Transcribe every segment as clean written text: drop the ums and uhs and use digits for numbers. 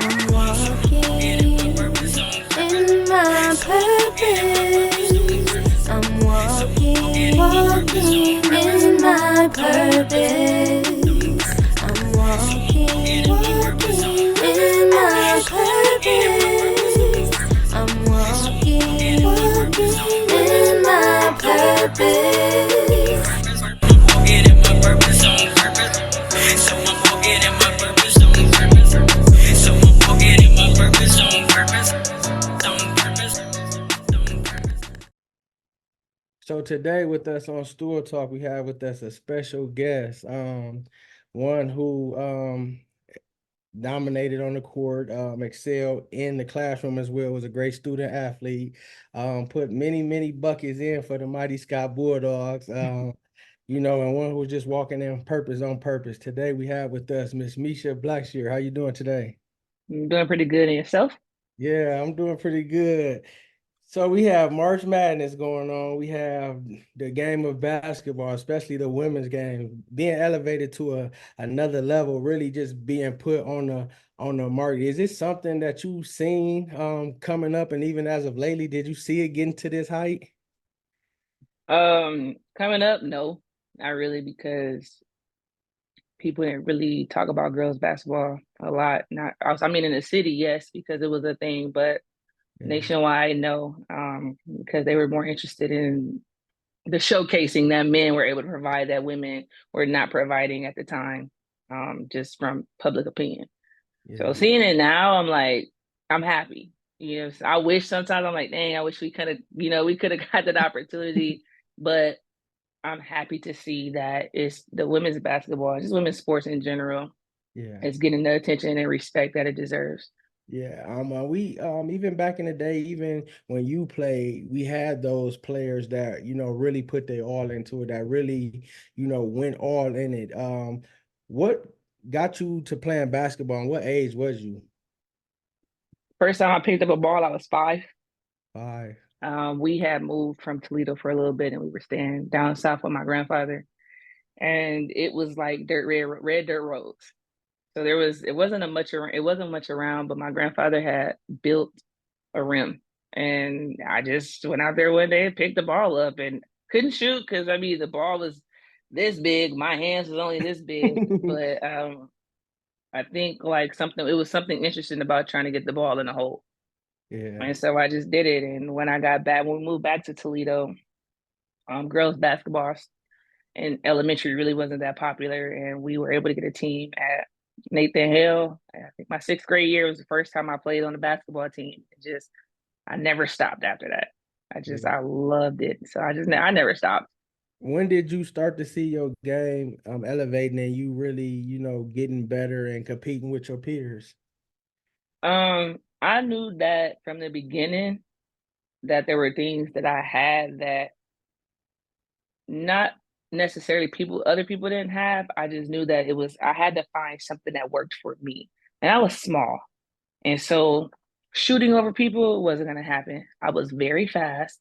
I'm walking in my purpose. I'm walking in my purpose. I'm walking in my purpose. I'm walking in my purpose. So I'm walking in my purpose on purpose. So I'm walking in my purpose on purpose. On purpose. On purpose. So today with us on Stool Talk, we have with us a special guest, one who dominated on the court, excelled in the classroom as well, was a great student athlete, put many buckets in for the Mighty Scott Bulldogs, and one who was just walking in purpose on purpose. Today we have with us Miss Miesha Blackshear. How you doing today? I'm doing pretty good in yourself. Yeah, I'm doing pretty good. So we have March Madness going on. We have the game of basketball, especially the women's game, being elevated to another level, really just being put on the market. Is this something that you've seen coming up, and even as of lately, did you see it getting to this height? Coming up, no, not really, because people didn't really talk about girls basketball a lot. Not, I mean, in the city, yes, because it was a thing, but Yeah, nationwide, no, because they were more interested in the showcasing that men were able to provide that women were not providing at the time, just from public opinion. So yeah, seeing it now, I'm like, I'm happy. So I wish sometimes I'm like, dang, I wish we could have, we could have got that opportunity. But I'm happy to see that it's the women's basketball, just women's sports in general, yeah. is getting the attention and respect that it deserves. Yeah, we even back in the day, even when you played, we had those players that really put their all into it, that really went all in it. What got you to playing basketball, and what age was you? First time I picked up a ball, I was 5. Five. We had moved from Toledo for a little bit, and we were staying down south with my grandfather, and it was like red dirt roads. So it wasn't much around, but my grandfather had built a rim. And I just went out there one day and picked the ball up and couldn't shoot because I mean the ball was this big. My hands was only this big. But I think like something it was something interesting about trying to get the ball in the hole. Yeah, And so I just did it. And when we moved back to Toledo, girls basketball in elementary really wasn't that popular. And we were able to get a team at Nathan Hill. I think my 6th grade year was the first time I played on the basketball team. I never stopped after that. yeah. I loved it. So I never stopped. When did you start to see your game elevating and you really, getting better and competing with your peers? I knew that from the beginning that there were things that I had that not necessarily other people didn't have. I just knew that I had to find something that worked for me. And I was small. And so shooting over people wasn't going to happen. I was very fast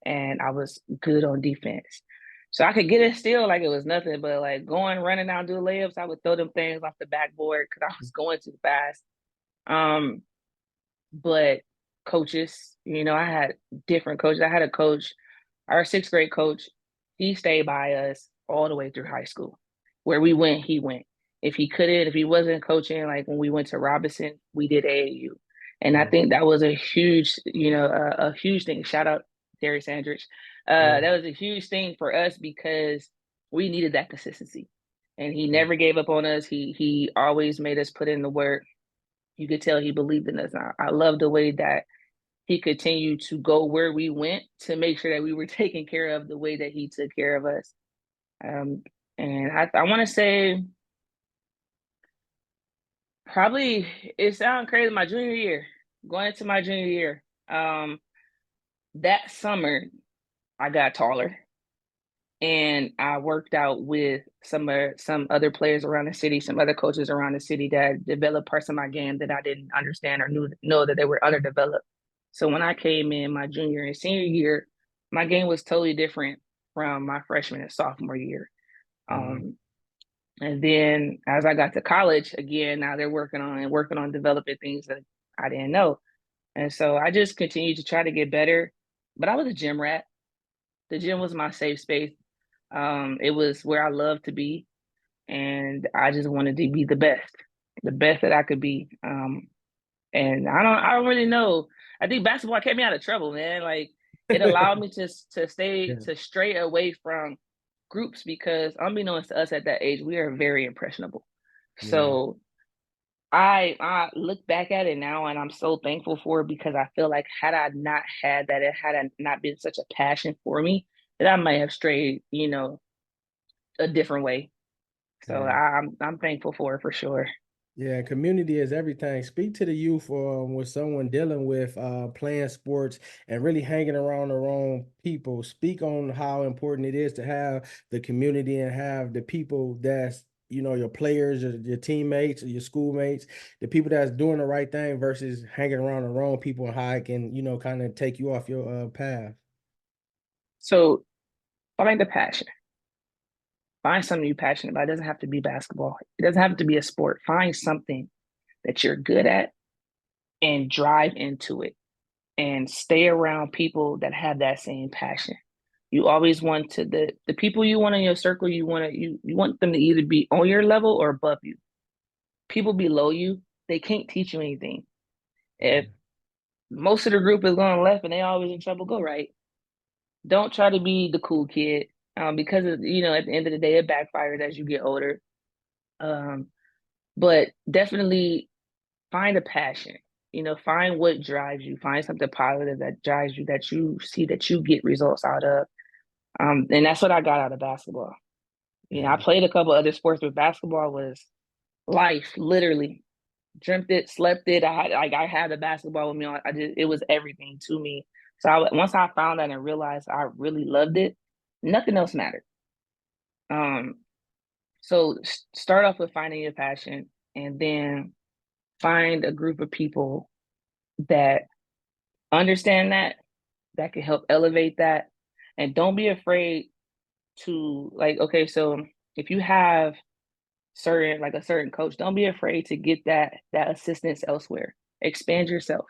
and I was good on defense. So I could get it still like it was nothing, but like running down, do layups, I would throw them things off the backboard because I was going too fast. Um, but coaches, I had different coaches. I had a coach, our 6th grade coach, he stayed by us all the way through high school. Where we went, he went. If he wasn't coaching, like when we went to Robinson, we did AAU. And I Yeah, think that was a huge, a huge thing. Shout out Terry Sandridge. yeah, That was a huge thing for us because we needed that consistency. And he yeah. never gave up on us. He always made us put in the work. You could tell he believed in us. I love the way that he continued to go where we went to make sure that we were taken care of the way that he took care of us. Um, and I want to say probably it sounds crazy. My junior year, going into my junior year, that summer I got taller, and I worked out with some other players around the city, some other coaches around the city that developed parts of my game that I didn't understand or know that they were underdeveloped. So when I came in my junior and senior year, my game was totally different from my freshman and sophomore year. Mhm. Um, And then as I got to college, again, now they're working on developing things that I didn't know. And so I just continued to try to get better. But I was a gym rat. The gym was my safe space. It was where I loved to be, and I just wanted to be the best that I could be. And I don't really know. I think basketball kept me out of trouble, man. Like it allowed me to stay Yeah, to stray away from groups because unbeknownst to us at that age, we are very impressionable. yeah, So I look back at it now and I'm so thankful for it because I feel like had I not had that, it had not been such a passion for me, that I might have strayed, a different way. So yeah. I'm thankful for sure. Yeah, community is everything. Speak to the youth with someone dealing with playing sports and really hanging around the wrong people. Speak on how important it is to have the community and have the people that's, your players, your teammates, or your schoolmates, the people that's doing the right thing versus hanging around the wrong people and how it can, kind of take you off your path. So find a passion. Find something you're passionate about. It doesn't have to be basketball. It doesn't have to be a sport. Find something that you're good at and drive into it and stay around people that have that same passion. You always want to the people you want in your circle, you want them to either be on your level or above you. People below you, they can't teach you anything. If most of the group is going left and they always in trouble, go right. Don't try to be the cool kid. Because at the end of the day, it backfires as you get older. Um, but definitely find a passion. Find what drives you. Find something positive that drives you, that you see that you get results out of. And that's what I got out of basketball. I Yeah. played a couple other sports, but basketball was life, literally. Dreamt it, slept it. I had the basketball with me on. It was everything to me. So once I found that and realized I really loved it, nothing else mattered. Um, so start off with finding your passion, and then find a group of people that understand that can help elevate that, and don't be afraid to like. Okay, so if you have a certain coach, don't be afraid to get that assistance elsewhere. Expand yourself.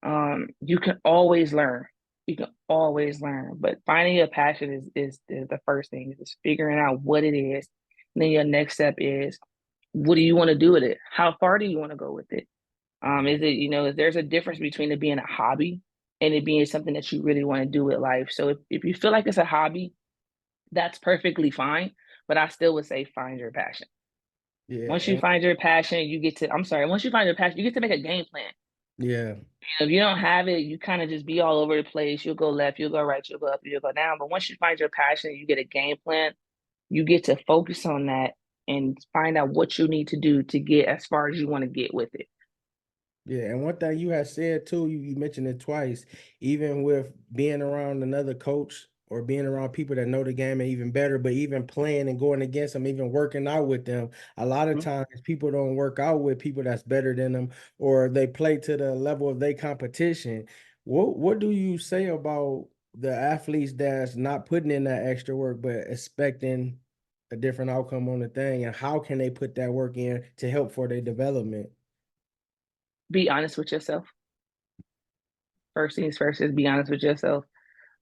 You can always learn. You can always learn, but finding your passion is the first thing. Is figuring out what it is. And then your next step is, what do you want to do with it? How far do you want to go with it? Is it, there's a difference between it being a hobby and it being something that you really want to do with life. So if you feel like it's a hobby, that's perfectly fine. But I still would say find your passion. Once you Yeah. find your passion, once you find your passion, you get to make a game plan. Yeah. If you don't have it, you kind of just be all over the place. You'll go left, you'll go right, you'll go up, you'll go down. But once you find your passion, you get a game plan, you get to focus on that and find out what you need to do to get as far as you want to get with it. Yeah, and one thing you had said too, you mentioned it twice, even with being around another coach or being around people that know the game even better, but even playing and going against them, even working out with them, a lot of Mhm. times people don't work out with people that's better than them, or they play to the level of their competition. What do you say about the athletes that's not putting in that extra work but expecting a different outcome on the thing, and how can they put that work in to help for their development? Be honest with yourself. First things first is be honest with yourself.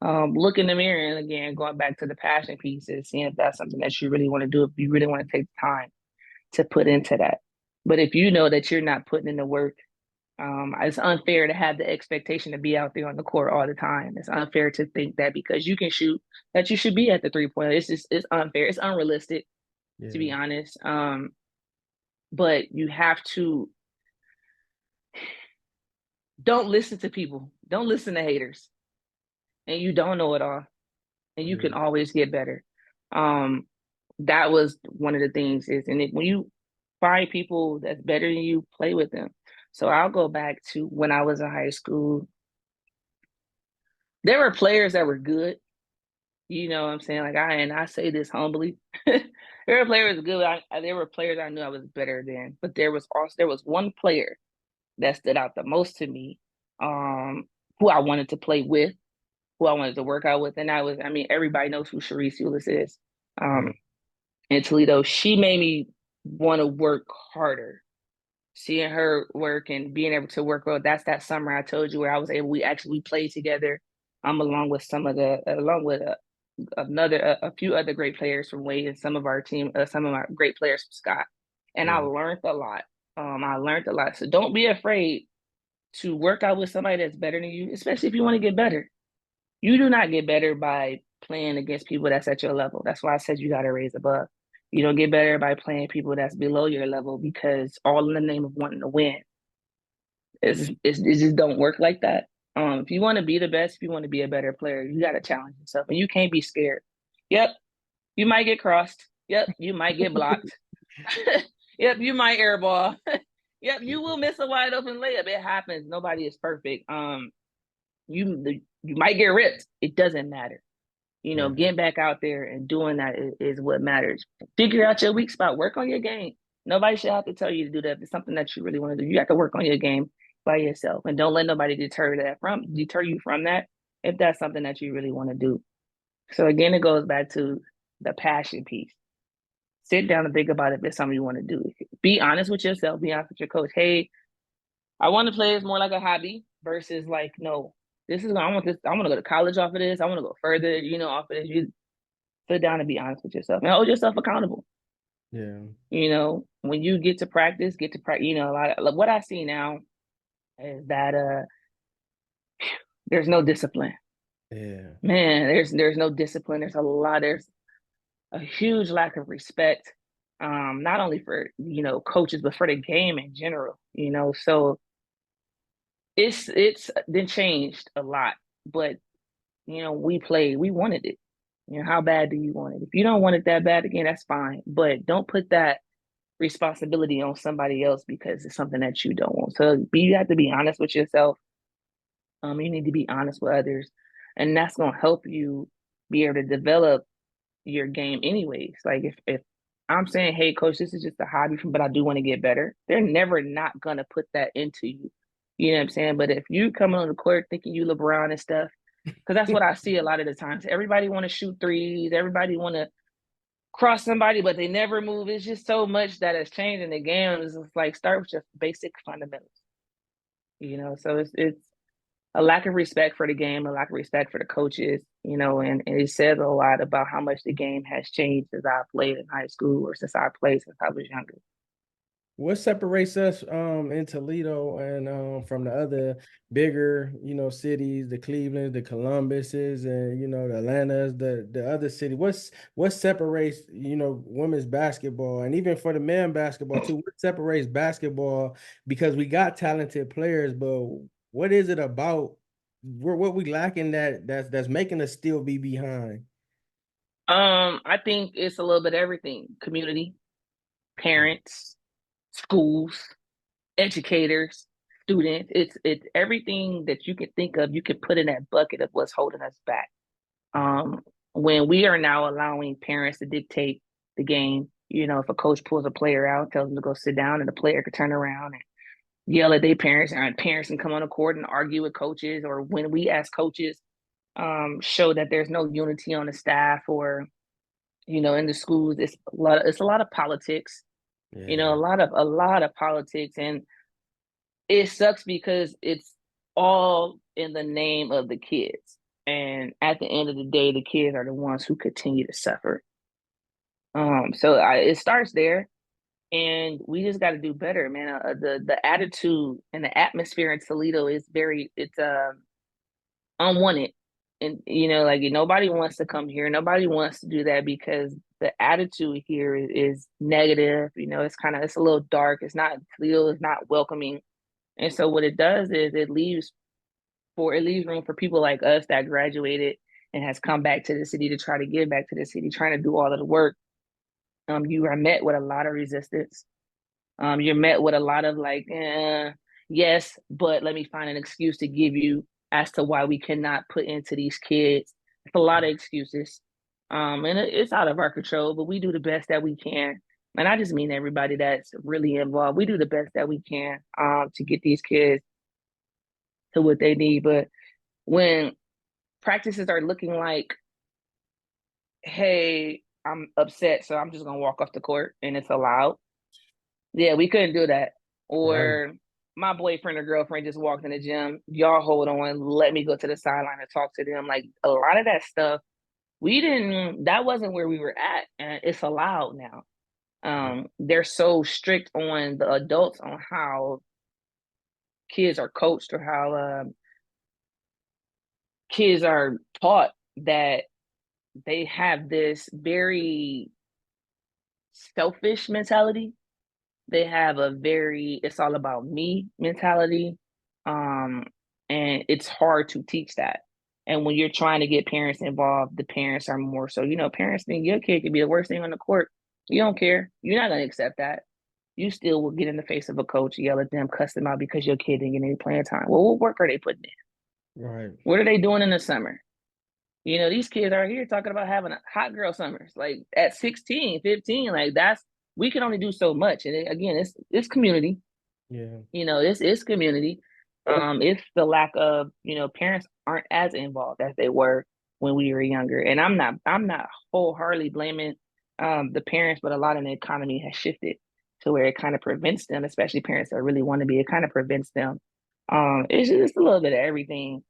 Look in the mirror, and again, going back to the passion pieces, seeing if that's something that you really want to do, if you really want to take time to put into that. But if you know that you're not putting in the work, it's unfair to have the expectation to be out there on the court all the time. It's unfair to think that because you can shoot, that you should be at the 3 point. It's unfair. It's unrealistic, to be Yeah. honest. But you have to don't listen to people. Don't listen to haters. And you don't know it all. And you can Yeah. always get better. Um, that was one of the things is, and when you find people that's better than you, play with them. So I'll go back to when I was in high school. There were players that were good. You know what I'm saying? And I say this humbly. There were players good. There were players I knew I was better than, but there was one player that stood out the most to me, um, who I wanted to play with, who I wanted to work out with, and I mean, everybody knows who Sharice Eulis is. Um, Yeah. in Toledo, she made me want to work harder. Seeing her work and being able to work well, that's that summer I told you where I was able, we played together, along with a few other great players from Wade and some of our team, some of my great players from Scott. And I Yeah. learned a lot. I learned a lot. So don't be afraid to work out with somebody that's better than you, especially if you want to get better. You do not get better by playing against people that's at your level. That's why I said you got to raise above. You don't get better by playing people that's below your level because all in the name of wanting to win. It just don't work like that. If you want to be the best, if you want to be a better player, you got to challenge yourself, and you can't be scared. Yep, you might get crossed. Yep, you might get blocked. Yep, you might airball. Yep, you will miss a wide open layup. It happens. Nobody is perfect. You might get ripped. It doesn't matter. Yeah. Getting back out there and doing that is what matters. Figure out your weak spot. Work on your game. Nobody should have to tell you to do that. If it's something that you really want to do, you have to work on your game by yourself, and don't let nobody deter you from that. If that's something that you really want to do. So again, it goes back to the passion piece. Sit down and think about if it's something you want to do. Be honest with yourself. Be honest with your coach. Hey, I want to play this more like a hobby versus like, no, this is I want this. I want to go to college off of this. I want to go further, off of this. You sit down and be honest with yourself and hold yourself accountable. Yeah. When you get to practice. A lot of, what I see now is that there's no discipline. Yeah. Man, there's no discipline. There's a huge lack of respect, not only for coaches but for the game in general. So it's been changed a lot, but we wanted it. How bad do you want it? If you don't want it that bad again, that's fine, but don't put that responsibility on somebody else because it's something that you don't want. So you have to be honest with yourself. You need to be honest with others, and that's going to help you be able to develop your game anyways. Like if I'm saying, hey coach, this is just a hobby but I do want to get better, they're never not gonna put that into you. You know what I'm saying? But if you come on the court thinking you LeBron and stuff, because that's what I see a lot of the times. Everybody want to shoot threes, everybody want to cross somebody, but they never move. It's just so much that has changed in the game. It's just like start with just basic fundamentals. So it's a lack of respect for the game, a lack of respect for the coaches, and it says a lot about how much the game has changed since I played in high school or since I played since I was younger. What separates us in Toledo and from the other bigger, cities, the Cleveland, the Columbuses, and the Atlantas, the other city? What separates, women's basketball, and even for the men basketball too? What separates basketball? Because we got talented players, but what is it about what we lacking that's making us still be behind? I think it's a little bit of everything: community, parents, schools, educators, students. It's everything that you can think of. You can put in that bucket of what's holding us back. When we are now allowing parents to dictate the game, if a coach pulls a player out, tells them to go sit down, and the player could turn around and yell at their parents, and parents can come on the court and argue with coaches, or when we as coaches show that there's no unity on the staff or in the schools, it's a lot of politics, Yeah, a lot of politics, and it sucks because it's all in the name of the kids. And at the end of the day, the kids are the ones who continue to suffer. It starts there, and we just got to do better, man. The attitude and the atmosphere in Toledo is it's unwanted, and like nobody wants to come here. Nobody wants to do that because the attitude here is negative. It's a little dark. Toledo is not welcoming, and so what it does is it leaves room for people like us that graduated and has come back to the city to try to give back to the city, trying to do all of the work. You are met with a lot of resistance. You're met with a lot of like, yes, but let me find an excuse to give you as to why we cannot put into these kids. It's a lot of excuses. And it's out of our control, but we do the best that we can. And I just mean everybody that's really involved. We do the best that we can to get these kids to what they need. But when practices are looking like, hey, I'm upset, so I'm just gonna walk off the court and it's allowed. Yeah, we couldn't do that. Right. Or my boyfriend or girlfriend just walked in the gym. Y'all hold on, let me go to the sideline and talk to them. Like a lot of that stuff, we didn't. That wasn't where we were at, and it's allowed now. They're so strict on the adults on how kids are coached or how kids are taught that they have this very selfish mentality. They have a very it's all about me mentality. Um, and it's hard to teach that. And when you're trying to get parents involved, the parents are more so, parents think your kid could be the worst thing on the court. You don't care. You're not gonna accept that. You still will get in the face of a coach, yell at them, cuss them out because your kid didn't get any playing time. Well, what work are they putting in? Right. What are they doing in the summer? These kids are here talking about having a hot girl summers, like at 16, 15, like we can only do so much. And again, it's community, Yeah. it's community. It's the lack of, parents aren't as involved as they were when we were younger. And I'm not wholeheartedly blaming the parents, but a lot of the economy has shifted to where it kind of prevents them, especially parents that really want to be, it kind of prevents them. It's just a little bit of everything. Yeah.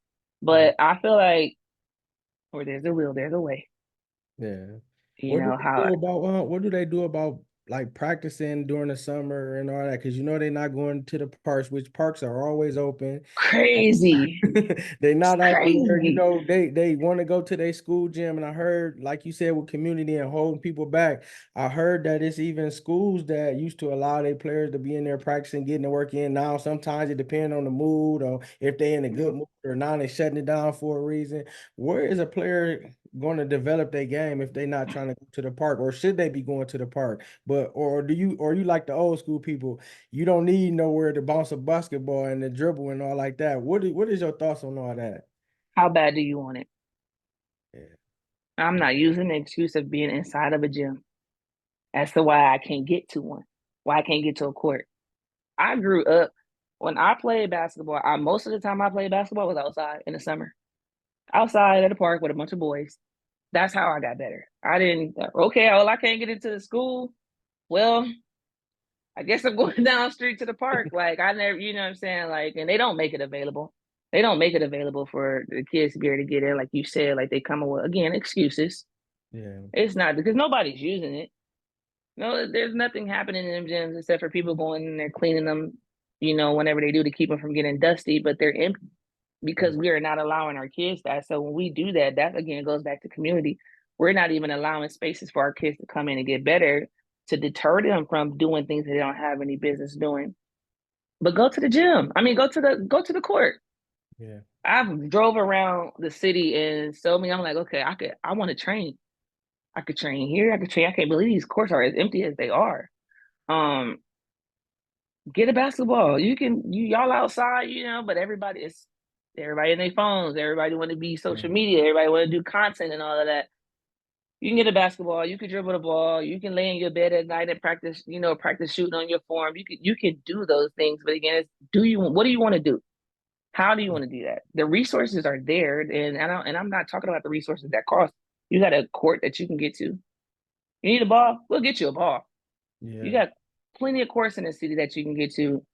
But I feel like where there's a will, there's a way. Yeah. You know how What do they do about like practicing during the summer and all that? Because they're not going to the parks, which parks are always open. crazy. They're It's not out there, crazy. they want to go to their school gym. And I heard, like you said, with community and holding people back, I heard that it's even schools that used to allow their players to be in there practicing, getting the work in. Now, sometimes it depends on the mood or if they're in a good mood or not, they're shutting it down for a reason. Where is a player going to develop their game if they're not trying to go to the park, or should they be going to the park? But or you like the old school people, you don't need nowhere to bounce a basketball and the dribble and all like that. What is your thoughts on all that? How bad do you want it? Yeah. I'm not using the excuse of being inside of a gym as to why I can't get to one, why I can't get to a court. I grew up when I played basketball. Most of the time I played basketball was outside in the summer, outside at the park with a bunch of boys. That's how I got better. I didn't. Okay, well I can't get into the school. Well, I guess I'm going down the street to the park. Like I never, you know what I'm saying? Like, and they don't make it available. They don't make it available for the kids to be able to get in. Like you said, like they come up with again excuses. Yeah. It's not because nobody's using it. No, there's nothing happening in them gyms except for people going in there cleaning them, whenever they do to keep them from getting dusty, but they're empty Yeah. because we are not allowing our kids that. So when we do that, that again goes back to community. We're not even allowing spaces for our kids to come in and get better to deter them from doing things that they don't have any business doing. But go to the gym. I mean, go to the court. Yeah. I've drove around the city and so many. I'm like, okay, I want to train. I could train here. I could train. I can't believe these courts are as empty as they are. Um, get a basketball. Y'all outside, but everybody in their phones. Everybody want to be social media. Everybody want to do content and all of that. You can get a basketball. You can dribble the ball. You can lay in your bed at night and practice. Practice shooting on your form. You can do those things. But again, what do you want to do? How do you want to do that? The resources are there, and I'm not talking about the resources that cost. You got a court that you can get to. You need a ball? We'll get you a ball. You Yeah. got plenty of courts in the city that you can get to.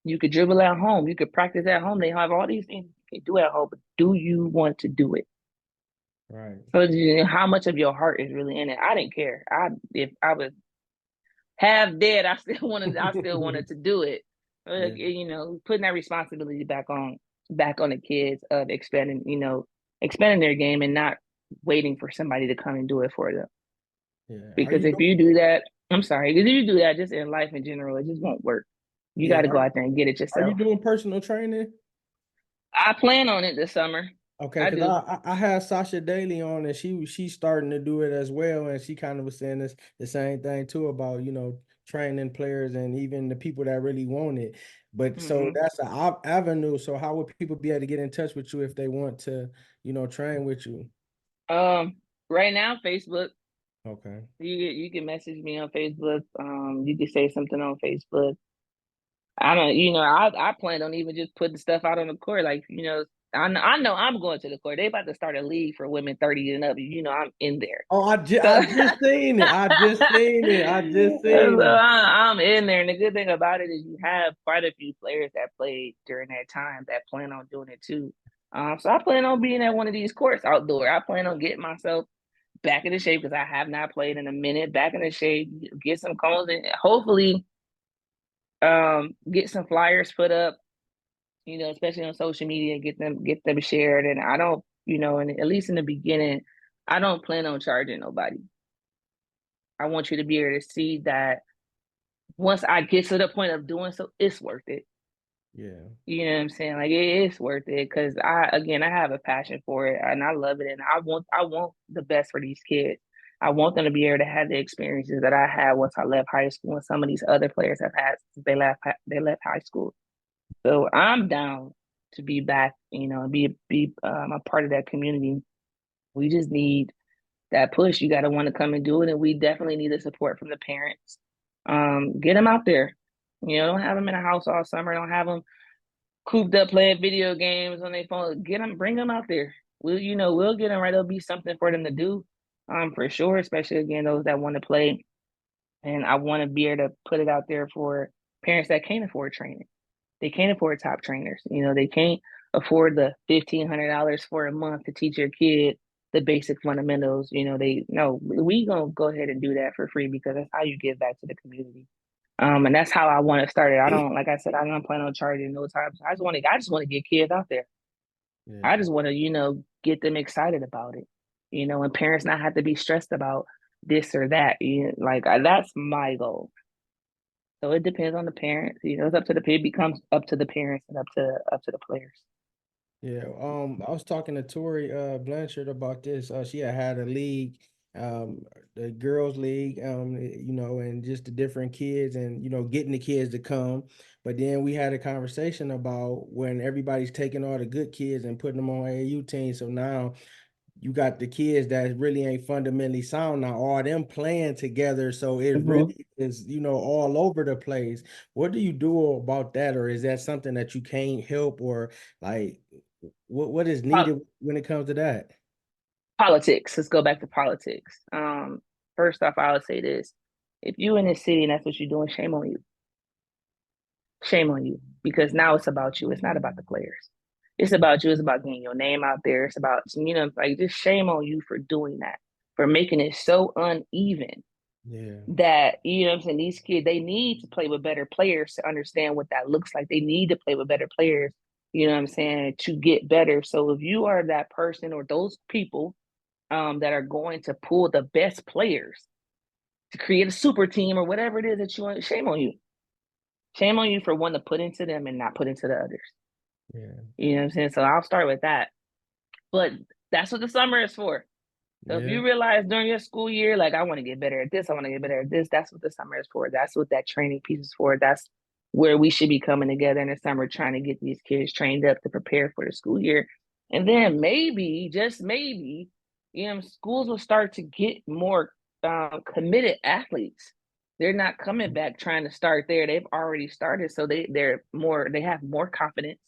You could dribble at home. You could practice at home. They have all these things you can do at home, but do you want to do it? Right. So how much of your heart is really in it? I didn't care. If I was half dead, I still wanted to do it. Yeah. Putting that responsibility back on the kids of expanding their game and not waiting for somebody to come and do it for them. Yeah. Are Because you if doing you do that, I'm sorry, if you do that just in life in general, it just won't work. You got yeah. to go out there and get it Are you yourself. doing personal training? I plan on it this summer. Okay, I because do. I had Sasha Daly on and she's starting to do it as well, and she kind of was saying the same thing too about training players and even the people that really want it. But so Hmm. that's an avenue. So how would people be able to get in touch with you if they want to train with you? Right now, Facebook. Okay. You can message me on Facebook. You can say something on Facebook. I don't, I plan on even just putting stuff out on the court, like I know I'm going to the court. They about to start a league for women 30 and up. You know, I'm in there. Oh, So, I just seen it. I just seen it. I just so seen it. I'm in there. And the good thing about it is you have quite a few players that played during that time that plan on doing it too. So I plan on being at one of these courts outdoor. I plan on getting myself back in the shape because I have not played in a minute. Back in the shape, get some cones and hopefully get some flyers put up, you know, especially on social media, get them shared. And I don't, you know, and at least in the beginning, I don't plan on charging nobody. I want you to be able to see that once I get to the point of doing so, it's worth it. Yeah. You know what I'm saying? Like it's worth it because I have a passion for it and I love it and I want the best for these kids. I want them to be able to have the experiences that I had once I left high school and some of these other players have had since they left high school. So I'm down to be back, you know, and be a part of that community. We just need that push. You got to want to come and do it, and we definitely need the support from the parents. Get them out there. You know, don't have them in a house all summer. Don't have them cooped up playing video games on their phone. Get them, bring them out there. We'll get them right. There'll be something for them to do, for sure. Especially again those that want to play, and I want to be able to put it out there for parents that can't afford training. They can't afford top trainers. You know, they can't afford the $1,500 for a month to teach your kid the basic fundamentals. You know, we gonna go ahead and do that for free because that's how you give back to the community. And that's how I want to start it. I don't, like I said, I don't plan on charging no time. I just want to get kids out there. I Yeah. just want to, you know, get them excited about it. You know, and parents not have to be stressed about this or that. You know, that's my goal. So it depends on the parents. You know, it's up to it becomes up to the parents and up to the players. Yeah, I was talking to Tori Blanchard about this. She had a league, the girls' league, you know, and just the different kids and you know, getting the kids to come. But then we had a conversation about when everybody's taking all the good kids and putting them on AAU teams. So now you got the kids that really ain't fundamentally sound now, all them playing together. So it Mm-hmm. really is, you know, all over the place. What do you do about that? Or is that something that you can't help or like what is needed when it comes to that? Politics. Let's go back to politics. First off, I would say this: if you in the city and that's what you're doing, shame on you. Shame on you because now it's about you. It's not about the players. It's about you. It's about getting your name out there. It's about, you know, like just shame on you for doing that, for making it so uneven Yeah. that, you know what I'm saying, these kids, they need to play with better players to understand what that looks like. They need to play with better players, you know what I'm saying, to get better. So if you are that person or those people that are going to pull the best players to create a super team or whatever it is that you want, shame on you. Shame on you for wanting to put into them and not put into the others. Yeah. You know what I'm saying? So I'll start with that. But that's what the summer is for. So if Yeah. you realize during your school year, like I want to get better at this, I want to get better at this, that's what the summer is for. That's what that training piece is for. That's where we should be coming together in the summer, trying to get these kids trained up to prepare for the school year. And then maybe, just maybe, you know, schools will start to get more committed athletes. They're not coming back trying to start there. They've already started, so they have more confidence,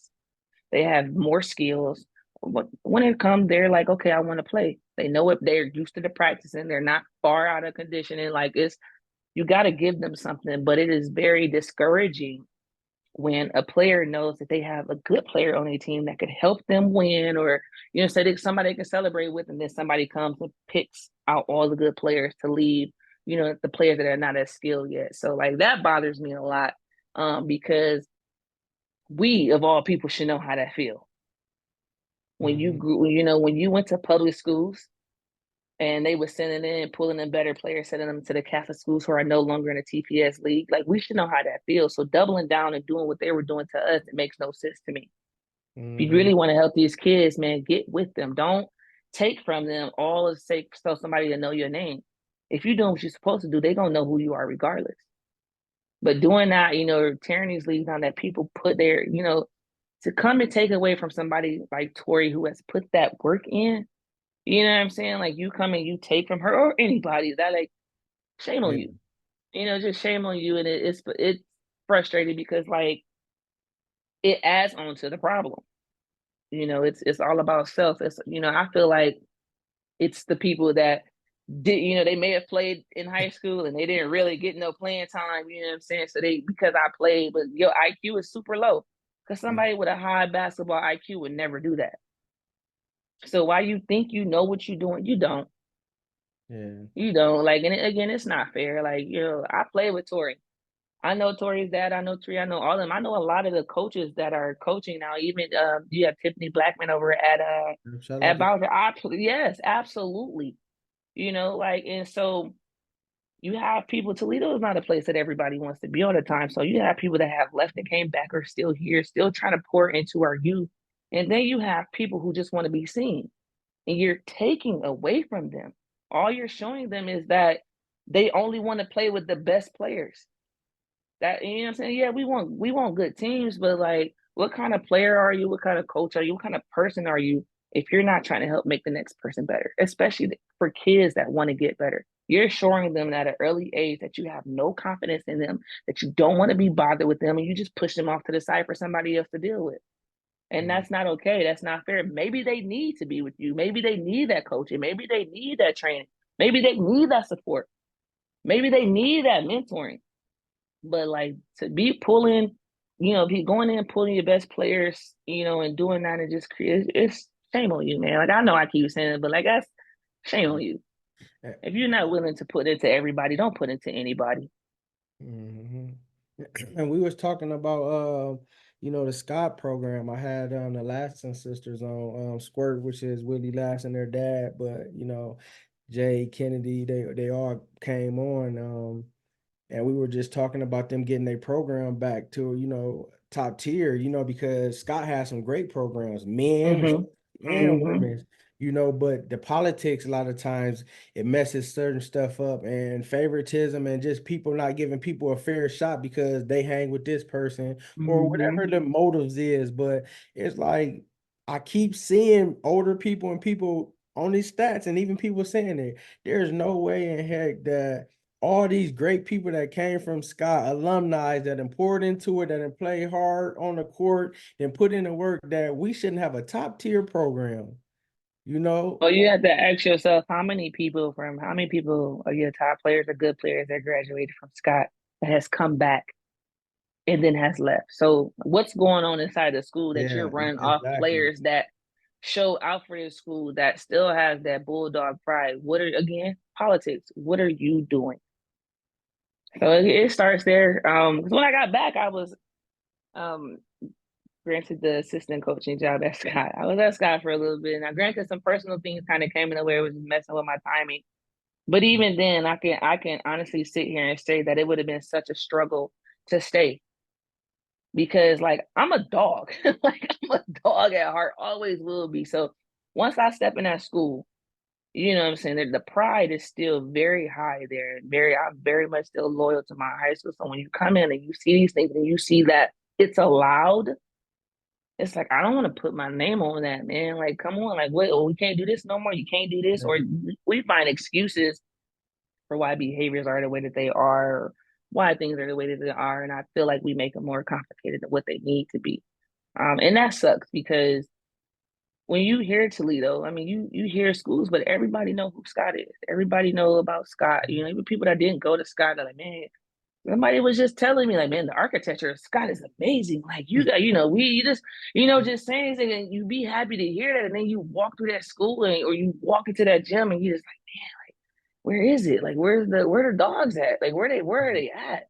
they have more skills. When it comes, they're like, okay, I want to play. They know it. They're used to the practicing. They're not far out of conditioning. Like you got to give them something. But it is very discouraging when a player knows that they have a good player on their team that could help them win, or you know, say somebody can celebrate with, and then somebody comes and picks out all the good players to leave. You know, the players that are not as skilled yet. So like that bothers me a lot because we of all people should know how that feels when you Hmm. grew, you know, when you went to public schools and they were sending in, pulling in better players, sending them to the Catholic schools who are no longer in a TPS league. Like we should know how that feels. So doubling down and doing what they were doing to us, it makes no sense to me. If you Hmm. really want to help these kids, man, get with them. Don't take from them all the sake so somebody to know your name. If you're doing what you're supposed to do, they're gonna know who you are regardless. But doing that, you know, tearing these leagues down that people put their, you know, to come and take away from somebody like Tori who has put that work in, you know what I'm saying? Like you come and you take from her or anybody that like shame on Yeah. you. You know, just shame on you. And it's frustrating because like it adds on to the problem. It's all about self. It's, I feel like it's the people that did, they may have played in high school and they didn't really get no playing time, you know what I'm saying? So because I played, but your IQ is super low. Because somebody with a high basketball IQ would never do that. So why you think you know what you're doing? You don't. Yeah. You don't. Like, and again, it's not fair. Like, I play with Tori. I know Tori's dad. I know Tree. I know all of them. I know a lot of the coaches that are coaching now. Even you have Tiffany Blackman over Shout out at to Bowser. Yes, absolutely. Like, and so you have people. Toledo is not a place that everybody wants to be all the time. So you have people that have left and came back, are still here, still trying to pour into our youth, and then you have people who just want to be seen, and you're taking away from them. All you're showing them is that they only want to play with the best players. That, you know what I'm saying? Yeah, we want good teams, but like, what kind of player are you? What kind of coach are you? What kind of person are you if you're not trying to help make the next person better? Especially for kids that want to get better. You're showing them at an early age that you have no confidence in them, that you don't want to be bothered with them, and you just push them off to the side for somebody else to deal with. And mm, that's not okay. That's not fair. Maybe they need to be with you. Maybe they need that coaching. Maybe they need that training. Maybe they need that support. Maybe they need that mentoring. But like, to be pulling, be going in and pulling your best players, and doing that, and just create, it's shame on you, man. Like, I know I keep saying it, but like, that's shame on you. If you're not willing to put into everybody, don't put into anybody. mm-hmm. And we was talking about the Scott program. I had the Laston sisters on Squirt, which is Willie Laston, their dad, but Jay Kennedy, they all came on. And we were just talking about them getting their program back to, top tier, because Scott has some great programs, men's Mm-hmm. and Mm-hmm. women's, but the politics, a lot of times it messes certain stuff up, and favoritism and just people not giving people a fair shot because they hang with this person or Mm-hmm. whatever the motives is. But it's like I keep seeing older people and people on these stats, and even people saying it. There's no way in heck that all these great people that came from Scott, alumni that poured into it, that play hard on the court and put in the work, that we shouldn't have a top tier program, you know? Well, you have to ask yourself, how many people are your top players or good players that graduated from Scott that has come back and then has left? So what's going on inside the school that you're Yeah, running off exactly. players that show out for the school that still has that bulldog pride? What are, again, politics? What are you doing? So it starts there. 'Cause when I got back, I was um granted the assistant coaching job at Scott. I was at Scott for a little bit. Now, granted, some personal things kind of came in the way, it was messing with my timing. But even then, I can honestly sit here and say that it would have been such a struggle to stay, because like, I'm a dog. Like, I'm a dog at heart, always will be. So once I step in that school, you know what I'm saying, the pride is still very high there. I'm very much still loyal to my high school. So when you come in and you see these things and you see that it's allowed, it's like, I don't want to put my name on that, man. Like, come on, like, what? Oh, we can't do this no more. You can't do this, or we find excuses for why behaviors are the way that they are, or why things are the way that they are, and I feel like we make them more complicated than what they need to be. And that sucks, because when you hear Toledo, I mean, you hear schools, but everybody know who Scott is. Everybody know about Scott. Even people that didn't go to Scott are like, man, somebody was just telling me, like, man, the architecture of Scott is amazing. Like, you got, you just, just saying it, and you be happy to hear that, and then you walk through that school, or you walk into that gym, and you just like, man, like, where is it? Like, where the dogs at? Like, where are they at?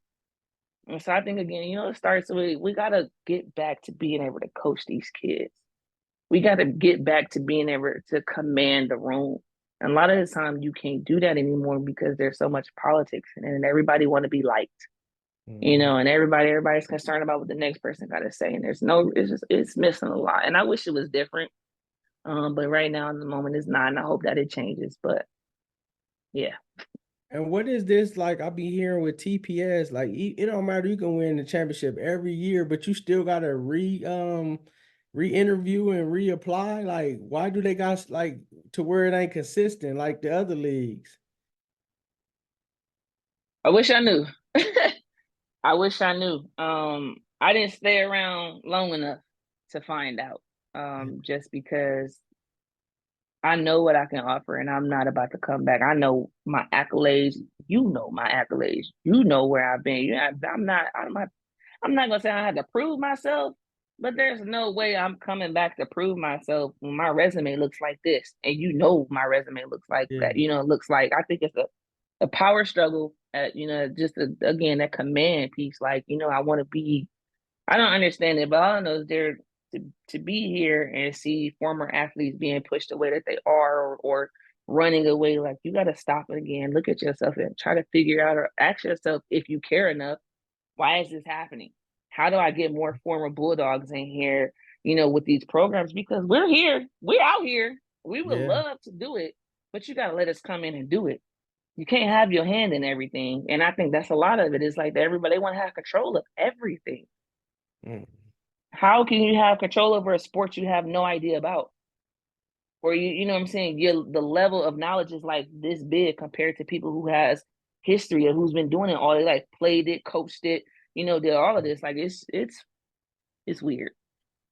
And so I think, again, it starts with, we gotta get back to being able to coach these kids. We got to get back to being able to command the room. And a lot of the time, you can't do that anymore because there's so much politics in it, and everybody want to be liked, Mhm. and everybody's concerned about what the next person got to say. And it's missing a lot. And I wish it was different. But right now in the moment it's not, and I hope that it changes. But yeah. And what is this like? I be hearing with TPS, like it don't matter. You can win the championship every year, but you still gotta re-interview and reapply. Like, why do they got like to where it ain't consistent like the other leagues? I wish I knew. I wish I knew. I didn't stay around long enough to find out. just because I know what I can offer and I'm not about to come back. I know my accolades. You know my accolades. You know where I've been. I'm not gonna say I had to prove myself, but there's no way I'm coming back to prove myself when my resume looks like this. And you know my resume looks like Yeah. that. It looks like I think it's a power struggle at, just again that command piece. Like, I want to be I don't understand it, but all I know is to be here and see former athletes being pushed away that they are or running away. Like, you got to stop it again. Look at yourself and try to figure out or ask yourself, if you care enough, why is this happening? How do I get more former Bulldogs in here, with these programs? Because we're here, we're out here. We would Yeah. love to do it, but you got to let us come in and do it. You can't have your hand in everything. And I think that's a lot of it. It's like everybody want to have control of everything. Mm. How can you have control over a sport you have no idea about? Or you know what I'm saying? The level of knowledge is like this big compared to people who has history or who's been doing it all their life, played it, coached it, did all of this. Like it's weird.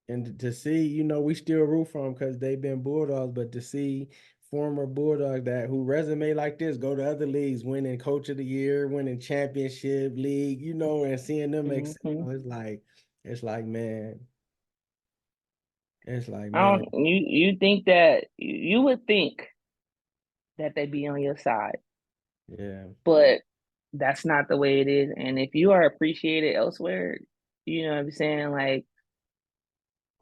And to see, we still root for them because they've been Bulldogs, but to see former Bulldogs that who resume like this go to other leagues, winning Coach of the Year, winning championship league, and seeing them excel, Hmm. man, it's like, I man, don't you think that you would think that they'd be on your side, yeah, but that's not the way it is. And if you are appreciated elsewhere, you know what I'm saying? Like,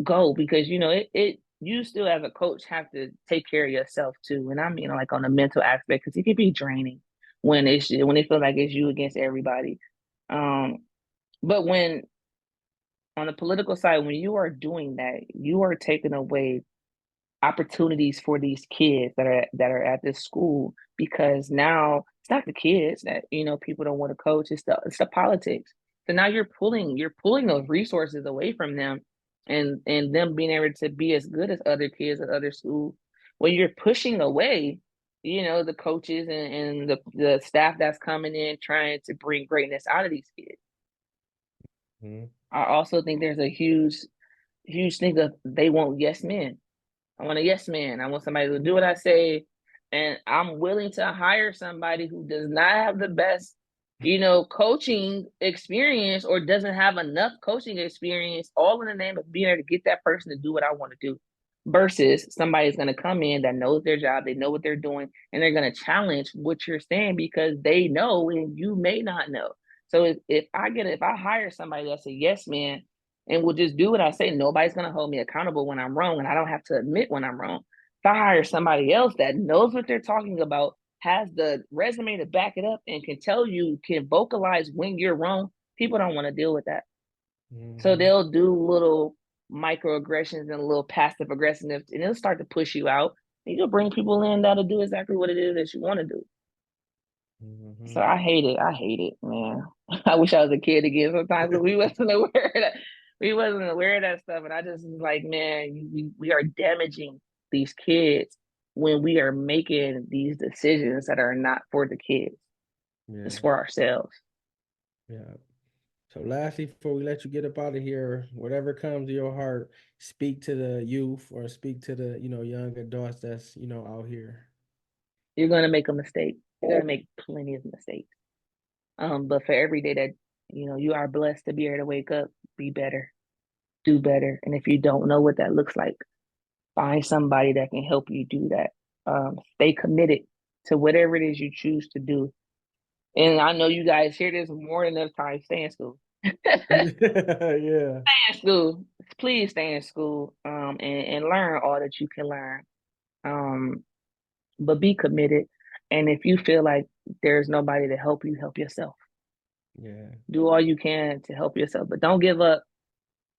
go, because it you still as a coach have to take care of yourself too, and I mean like on the mental aspect, because it can be draining when it feels like it's you against everybody. um but when on the political side, when you are doing that, you are taking away opportunities for these kids that are at this school, because now it's not the kids that people don't want to coach, it's the politics. So now you're pulling those resources away from them, and them being able to be as good as other kids at other schools, when you're pushing away the coaches and the staff that's coming in trying to bring greatness out of these kids. mhm, I also think there's a huge thing of they want yes men. I want a yes man. I want somebody to do what I say. And I'm willing to hire somebody who does not have the best, coaching experience or doesn't have enough coaching experience, all in the name of being able to get that person to do what I want to do. Versus somebody's going to come in that knows their job, they know what they're doing, and they're going to challenge what you're saying because they know and you may not know. So if I hire somebody that's a yes man and will just do what I say, nobody's gonna hold me accountable when I'm wrong, and I don't have to admit when I'm wrong. If I hire somebody else that knows what they're talking about, has the resume to back it up, and can vocalize when you're wrong, people don't want to deal with that. So mhm, they'll do little microaggressions and a little passive aggressiveness, and it'll start to push you out. And you'll bring people in that'll do exactly what it is that you want to do. So mhm. I hate it. I hate it, man. I wish I was a kid again sometimes, but we wasn't aware of that stuff. And I just was like, man, we are damaging these kids when we are making these decisions that are not for the kids. It's Yeah, for ourselves. yeah. So lastly, before we let you get up out of here, whatever comes to your heart, speak to the youth or speak to the, young adults that's, out here. You're gonna make a mistake. You're gonna make plenty of mistakes. But for every day that you are blessed to be able to wake up, be better, do better. And if you don't know what that looks like, find somebody that can help you do that. Stay committed to whatever it is you choose to do. And I know you guys hear this more than enough times. Stay in school. Stay Yeah. in school. Please stay in school. And learn all that you can learn. Um, but be committed. And if you feel like there's nobody to help you, help yourself. Yeah. Do all you can to help yourself, but don't give up.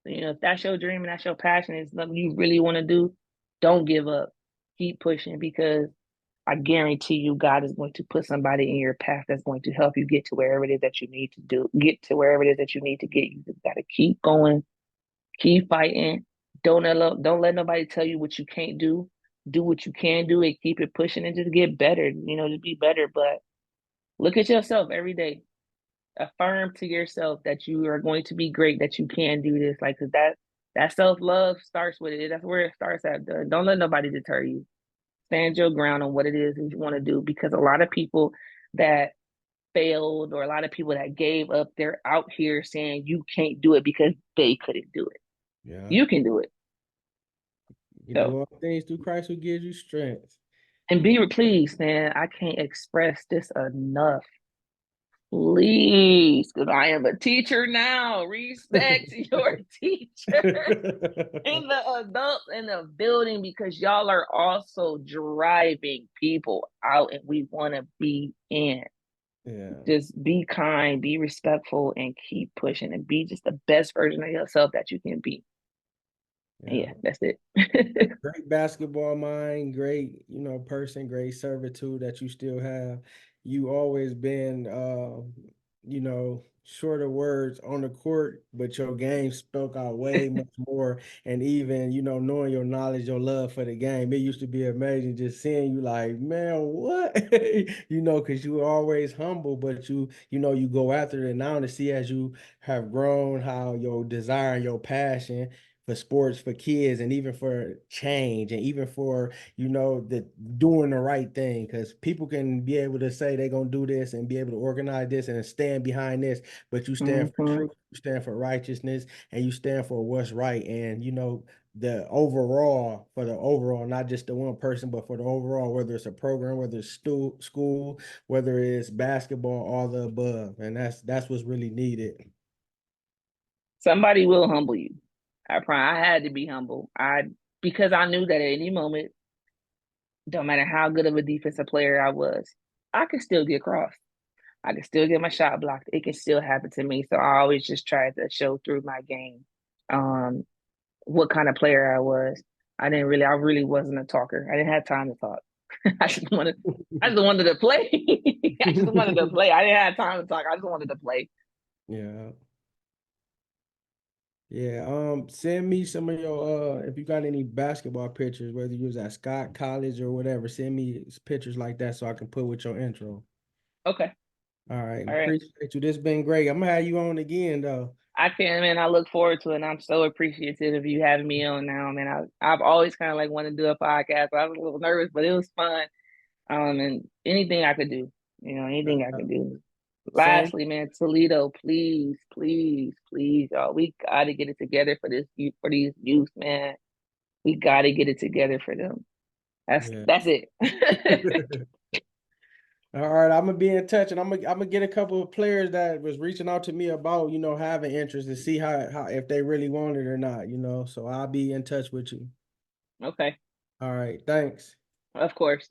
If that's your dream and that's your passion, it's something you really want to do, don't give up. Keep pushing, because I guarantee you God is going to put somebody in your path that's going to help you get to wherever it is that you need to get to wherever it is that you need to get. You just got to keep going, keep fighting. Don't let nobody tell you what you can't do. Do what you can do and keep it pushing and just get better, just be better. But look at yourself every day. Affirm to yourself that you are going to be great, that you can do this. Like, 'cause that self-love starts with it. That's where it starts at. Don't let nobody deter you. Stand your ground on what it is that you want to do, because a lot of people that failed, or a lot of people that gave up, they're out here saying you can't do it because they couldn't do it. Yeah. You can do it. You So, do all things through Christ who gives you strength. and be pleased, man. I can't express this enough. Please, because I am a teacher now. Respect your teacher and the adults in the building, because y'all are also driving people out, and we want to be in. Yeah. Just be kind, be respectful, and keep pushing, and be just the best version of yourself that you can be. Yeah, that's it. Great basketball mind, great, person, great servitude that you still have. You always been shorter words on the court, but your game spoke out way much more. And even, knowing your knowledge, your love for the game, it used to be amazing just seeing you like, man, what? Because you were always humble, but you go after it now to see as you have grown, how your desire and your passion for sports for kids, and even for change, and even for the doing the right thing, because people can be able to say they're going to do this and be able to organize this and stand behind this, but you stand for Mm-hmm. truth, you stand for righteousness, and you stand for what's right. And the overall, for the overall, not just the one person, but for the overall, whether it's a program, whether it's school, whether it's basketball, all the above. And that's what's really needed. Somebody will humble you. I had to be humble. Because I knew that at any moment, don't matter how good of a defensive player I was, I could still get crossed. I could still get my shot blocked. It can still happen to me. So I always just tried to show through my game what kind of player I was. I really wasn't a talker. I didn't have time to talk. I just wanted to play. I just wanted to play. I didn't have time to talk. I just wanted to play. Yeah. Yeah, send me some of your if you got any basketball pictures, whether you was at Scott College or whatever, send me pictures like that so I can put with your intro. Okay. All right, All right. appreciate you. This been great. I'm gonna have you on again though. I can, man. I look forward to it, and I'm so appreciative of you having me on now, man. I've always kind of like wanted to do a podcast. I was a little nervous, but it was fun. And anything I could do, anything I could do. Same. Lastly, man, Toledo, please, please, please, y'all, we got to get it together for for these youth, man. We got to get it together for them. Yeah. That's it. All right, I'm gonna be in touch, and I'm gonna get a couple of players that was reaching out to me about having interest to see how if they really want it or not. So I'll be in touch with you. Okay, All right, thanks. of course.